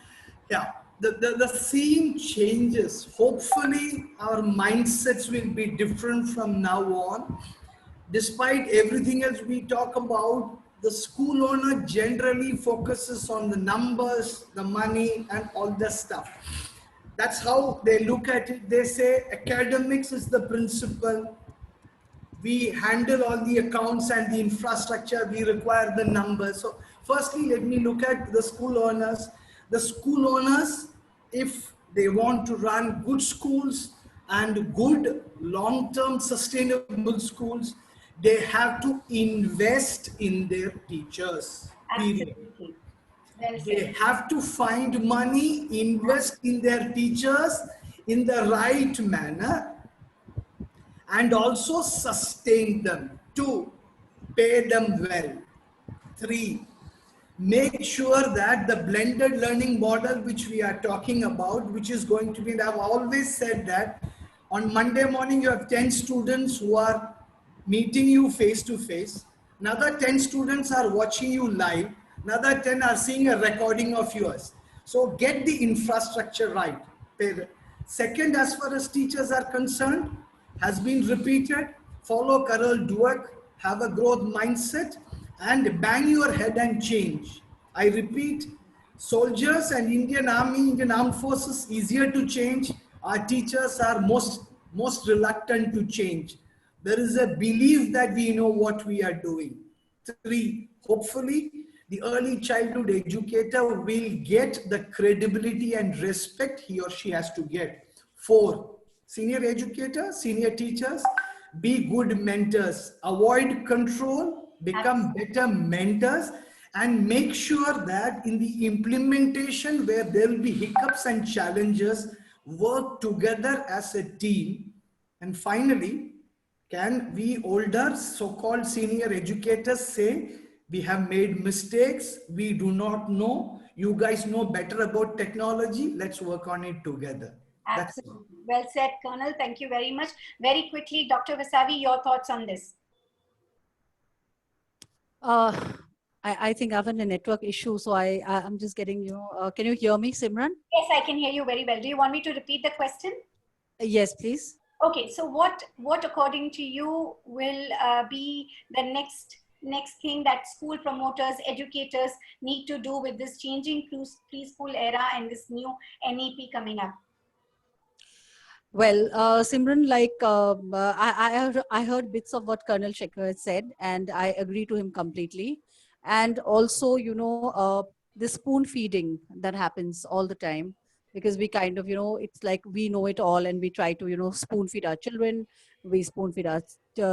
Yeah, the theme changes. Hopefully, our mindsets will be different from now on. Despite everything else we talk about, the school owner generally focuses on the numbers, the money, and all the stuff. That's how they look at it. They say academics is the principal. We handle all the accounts and the infrastructure. We require the numbers. So firstly, let me look at the school owners. The school owners, if they want to run good schools and good long-term sustainable schools, they have to invest in their teachers. Period. Absolutely. Well said. They have to find money, invest in their teachers in the right manner, and also sustain them. 2, pay them well. 3, make sure that the blended learning model which we are talking about, which is going to be, and I've always said that on Monday morning you have 10 students who are meeting you face to face. Another 10 students are watching you live. Another 10 are seeing a recording of yours. So get the infrastructure right. Second, as far as teachers are concerned, has been repeated. Follow Carol Dweck, have a growth mindset, and bang your head and change. I repeat, soldiers and Indian Army, Indian Armed Forces, easier to change. Our teachers are most reluctant to change. There is a belief that we know what we are doing. 3, hopefully, the early childhood educator will get the credibility and respect he or she has to get. 4, senior educators, senior teachers, be good mentors. Avoid control, become better mentors, and make sure that in the implementation where there will be hiccups and challenges, work together as a team. And finally, can we older so-called senior educators say, we have made mistakes, we do not know, you guys know better about technology, let's work on it together. Absolutely. Well said, Colonel. Thank you very much. Very quickly, Dr. Vasavi, your thoughts on this? I think I have a network issue, so I'm just getting, can you hear me, Simran? Yes, I can hear you very well. Do you want me to repeat the question? Yes, please. Okay, so what according to you will be the next thing that school promoters, educators need to do with this changing preschool era and this new NEP coming up? Well, Simran, I heard bits of what Colonel Shekhar had said, and I agree to him completely. And also, the spoon feeding that happens all the time, because we kind of, it's like we know it all, and we try to, spoon feed our children, we spoon feed our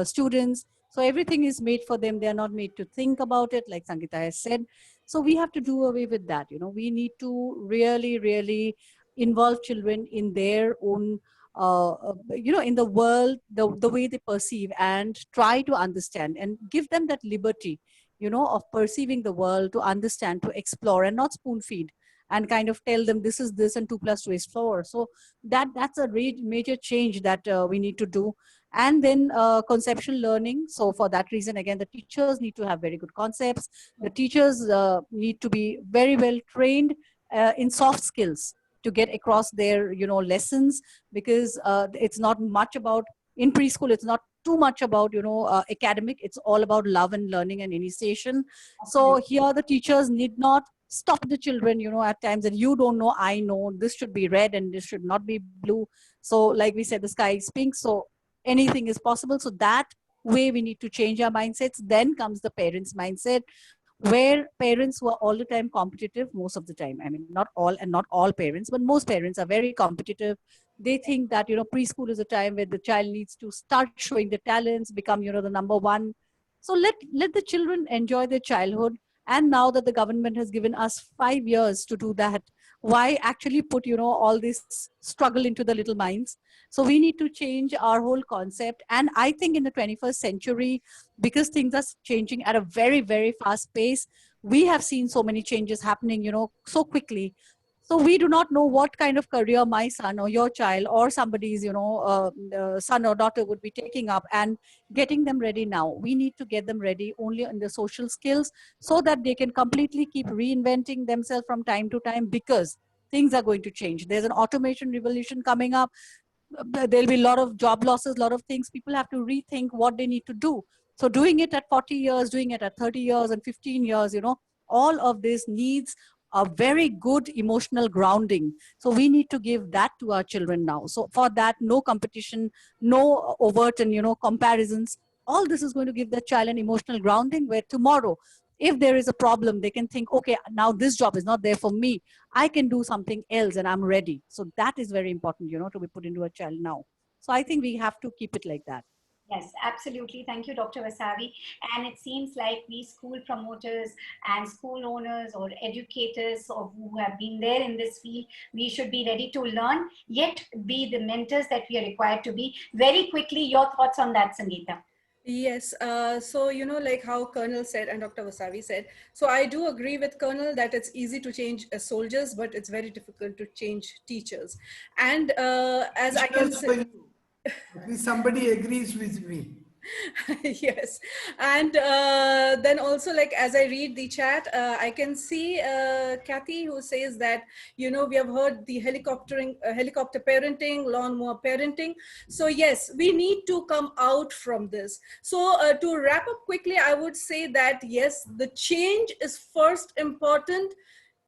students. So everything is made for them. They are not made to think about it, like Sangeeta has said. So we have to do away with that. We need to really, really involve children in their own in the world, the way they perceive, and try to understand and give them that liberty, of perceiving the world, to understand, to explore, and not spoon feed and kind of tell them this is this and 2 + 2 is 4. So that's a major change that we need to do. And then conceptual learning. So for that reason, again, the teachers need to have very good concepts. The teachers need to be very well trained in soft skills to get across their lessons, because it's not much about, in preschool it's not too much about academic. It's all about love and learning and initiation. So here the teachers need not stop the children at times, and you don't know, I know this should be red and this should not be blue. So like we said, the sky is pink, so anything is possible. So that way we need to change our mindsets. Then comes the parents mindset, where parents who are all the time competitive, most of the time, I mean, not all, and not all parents, but most parents are very competitive. They think that preschool is a time where the child needs to start showing the talents, become the number one. So let the children enjoy their childhood. And now that the government has given us 5 years to do that, why actually put all this struggle into the little minds? So we need to change our whole concept. And I think in the 21st century, because things are changing at a very, very fast pace, we have seen so many changes happening so quickly. So we do not know what kind of career my son or your child or somebody's son or daughter would be taking up, and getting them ready now. We need to get them ready only in the social skills, so that they can completely keep reinventing themselves from time to time, because things are going to change. There's an automation revolution coming up. There'll be a lot of job losses, a lot of things. People have to rethink what they need to do. So doing it at 40 years, doing it at 30 years and 15 years, all of this needs a very good emotional grounding. So we need to give that to our children now. So for that, no competition, no overt and comparisons. All this is going to give the child an emotional grounding, where tomorrow, if there is a problem, they can think, okay, now this job is not there for me, I can do something else and I'm ready. So that is very important, to be put into a child now. So I think we have to keep it like that. Yes, absolutely. Thank you, Dr. Vasavi. And it seems like we school promoters and school owners or educators or who have been there in this field, we should be ready to learn, yet be the mentors that we are required to be. Very quickly, your thoughts on that, Sangeeta. Yes, so like how Colonel said and Dr. Vasavi said, so I do agree with Colonel that it's easy to change soldiers, but it's very difficult to change teachers. And as I can say, at least somebody agrees with me. yes, and then also, like, as I read the chat, I can see Kathy, who says that we have heard the helicopter parenting, lawnmower parenting. So yes, we need to come out from this. So to wrap up quickly, I would say that yes, the change is first important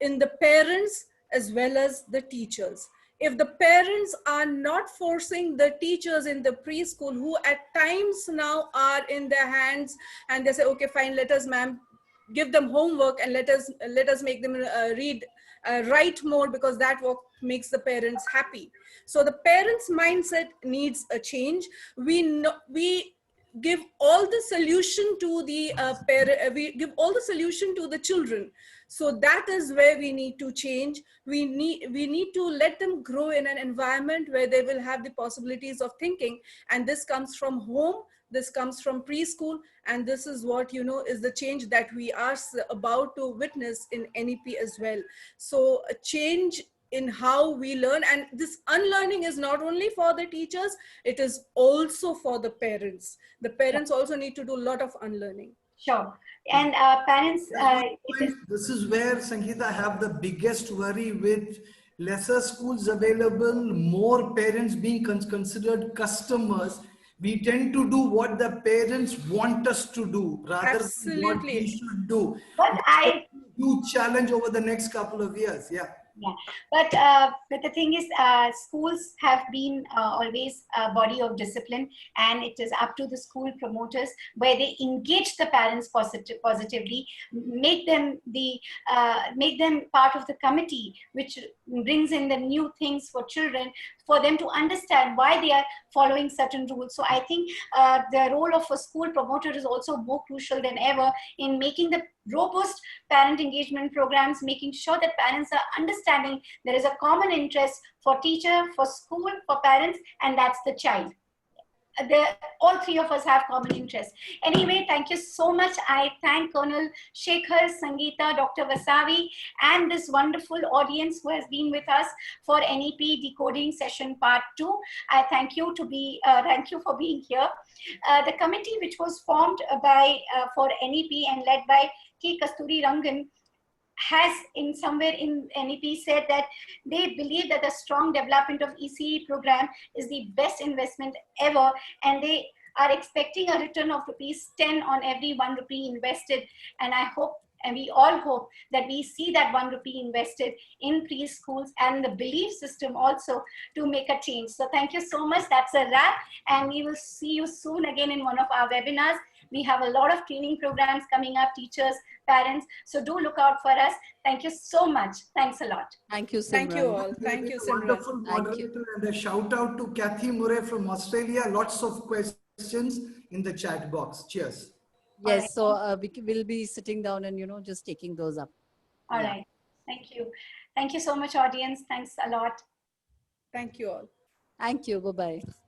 in the parents as well as the teachers. If the parents are not forcing the teachers in the preschool, who at times now are in their hands, and they say, okay, fine, let us, ma'am, give them homework and let us make them write more, because that work makes the parents happy. So the parents' mindset needs a change. We give all the solution to the we give all the solution to the children. So that is where we need to change. We need to let them grow in an environment where they will have the possibilities of thinking, and this comes from home, this comes from preschool, and this is what is the change that we are about to witness in NEP as well. So a change in how we learn, and this unlearning is not only for the teachers, it is also for the parents. The parents also need to do a lot of unlearning. Sure. And parents, This is where, Sangeeta, I have the biggest worry with lesser schools available, more parents being considered customers, we tend to do what the parents want us to do rather than what we Absolutely. should do. But That's a huge challenge over the next couple of years. Yeah. Yeah, but the thing is, schools have been always a body of discipline, and it is up to the school promoters where they engage the parents positively, make them part of the committee, which brings in the new things for children, for them to understand why they are following certain rules. So I think the role of a school promoter is also more crucial than ever in making the robust parent engagement programs, making sure that parents are understanding there is a common interest for teacher, for school, for parents, and that's the child. All three of us have common interests. Anyway, thank you so much. I thank Colonel Shekhar, Sangeeta, Dr. Vasavi, and this wonderful audience who has been with us for NEP Decoding Session Part 2. I thank you for being here. The committee which was formed for NEP and led by K. Kasturi Rangan has somewhere in NEP said that they believe that the strong development of ECE program is the best investment ever, and they are expecting a return of ₹10 on every ₹1 invested. And I hope, and we all hope, that we see that ₹1 invested in preschools and the belief system also to make a change. So thank you so much. That's a wrap, and we will see you soon again in one of our webinars. We have a lot of training programs coming up, teachers, parents. So do look out for us. Thank you so much. Thanks a lot. Thank you, Simran. Thank you all. Thank you, Simran. Wonderful Thank you. moderator, and a shout out to Kathy Murray from Australia. Lots of questions in the chat box. Cheers. Yes, so we will be sitting down and, just taking those up. All Yeah. right. Thank you. Thank you so much, audience. Thanks a lot. Thank you all. Thank you. Bye-bye.